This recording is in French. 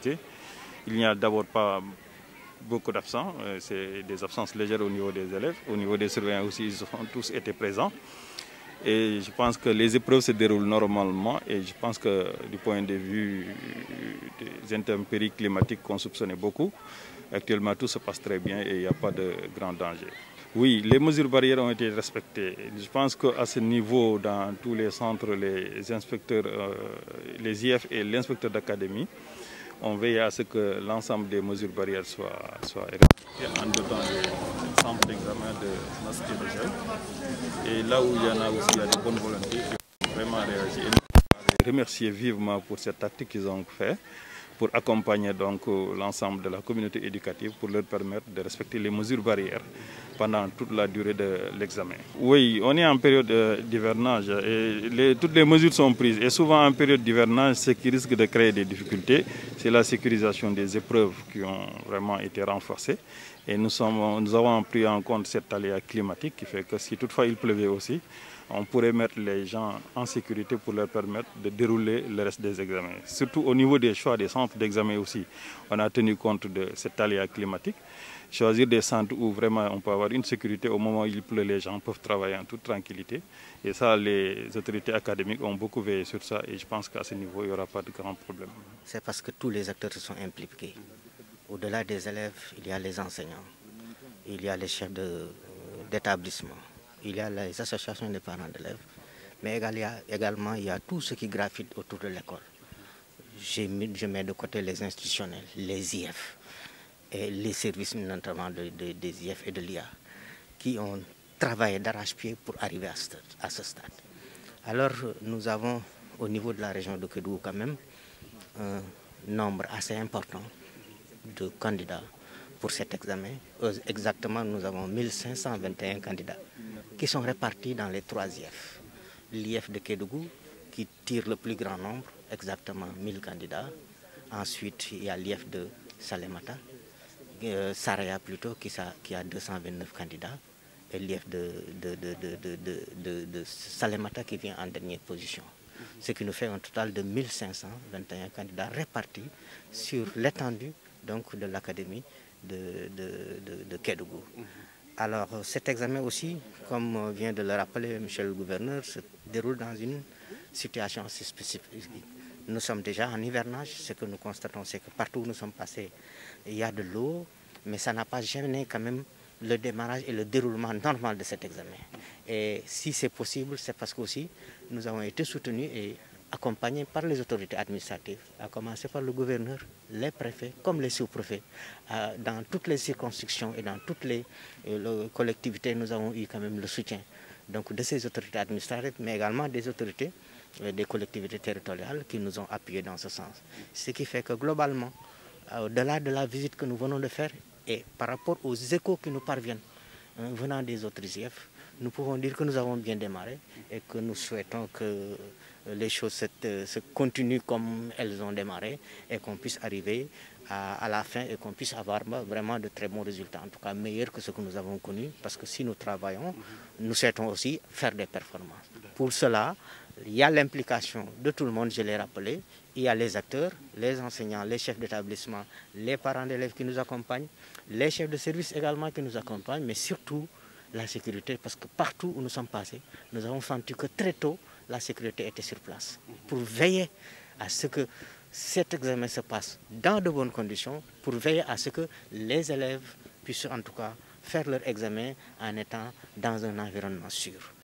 l'université. Il n'y a d'abord pas beaucoup d'absents, c'est des absences légères au niveau des élèves. Au niveau des surveillants aussi, ils ont tous été présents. Et je pense que les épreuves se déroulent normalement et je pense que du point de vue des intempéries climatiques qu'on soupçonnait beaucoup, actuellement tout se passe très bien et il n'y a pas de grand danger. Oui, les mesures barrières ont été respectées. Je pense qu'à ce niveau, dans tous les centres, les inspecteurs, les IF et l'inspecteur d'académie ont veillé à ce que l'ensemble des mesures barrières soient respectées en dotant les centres d'examen de masques et de gel. Et là où il y en a aussi, il y a de bonnes volontés qui ont vraiment réagi. Et nous les remercier vivement pour cette acte qu'ils ont fait, pour accompagner donc l'ensemble de la communauté éducative pour leur permettre de respecter les mesures barrières pendant toute la durée de l'examen. Oui, on est en période d'hivernage et toutes les mesures sont prises. Et souvent en période d'hivernage, ce qui risque de créer des difficultés, c'est la sécurisation des épreuves qui ont vraiment été renforcées. Et nous avons pris en compte cet aléa climatique qui fait que si toutefois il pleuvait aussi, on pourrait mettre les gens en sécurité pour leur permettre de dérouler le reste des examens. Surtout au niveau des choix des centres d'examen aussi, on a tenu compte de cet aléa climatique. Choisir des centres où vraiment on peut avoir une sécurité au moment où il pleut, les gens peuvent travailler en toute tranquillité. Et ça, les autorités académiques ont beaucoup veillé sur ça et je pense qu'à ce niveau, il n'y aura pas de grands problèmes. C'est parce que tous les acteurs se sont impliqués. Au-delà des élèves, il y a les enseignants, il y a les chefs d'établissement, il y a les associations des parents d'élèves, mais également il y a tout ce qui graffite autour de l'école. Je mets de côté les institutionnels, les IF et les services notamment des IF et de l'IA qui ont travaillé d'arrache-pied pour arriver à ce stade. Alors nous avons au niveau de la région de Kédougou quand même un nombre assez important de candidats pour cet examen. Exactement, nous avons 1521 candidats qui sont répartis dans les 3 IF. L'IF de Kédougou qui tire le plus grand nombre, exactement 1000 candidats. Ensuite, il y a l'IF de Salémata, Saraya plutôt, qui a 229 candidats. Et l'IF de Salémata qui vient en dernière position. Ce qui nous fait un total de 1521 candidats répartis sur l'étendue donc de l'académie de Kédougou. Alors cet examen aussi, comme vient de le rappeler monsieur le gouverneur, se déroule dans une situation assez spécifique. Nous sommes déjà en hivernage, ce que nous constatons c'est que partout où nous sommes passés, il y a de l'eau, mais ça n'a pas gêné quand même le démarrage et le déroulement normal de cet examen. Et si c'est possible, c'est parce qu'aussi nous avons été soutenus et accompagnés par les autorités administratives, à commencer par le gouverneur, les préfets comme les sous-préfets. Dans toutes les circonscriptions et dans toutes les collectivités, nous avons eu quand même le soutien donc, de ces autorités administratives, mais également des autorités des collectivités territoriales qui nous ont appuyés dans ce sens. Ce qui fait que globalement, au-delà de la visite que nous venons de faire et par rapport aux échos qui nous parviennent venant des autres IF, nous pouvons dire que nous avons bien démarré et que nous souhaitons que les choses se continuent comme elles ont démarré et qu'on puisse arriver à la fin et qu'on puisse avoir vraiment de très bons résultats, en tout cas meilleurs que ce que nous avons connu, parce que si nous travaillons, nous souhaitons aussi faire des performances. Pour cela, il y a l'implication de tout le monde, je l'ai rappelé, il y a les acteurs, les enseignants, les chefs d'établissement, les parents d'élèves qui nous accompagnent, les chefs de service également qui nous accompagnent, mais surtout la sécurité, parce que partout où nous sommes passés, nous avons senti que très tôt, la sécurité était sur place, pour veiller à ce que cet examen se passe dans de bonnes conditions, pour veiller à ce que les élèves puissent en tout cas faire leur examen en étant dans un environnement sûr.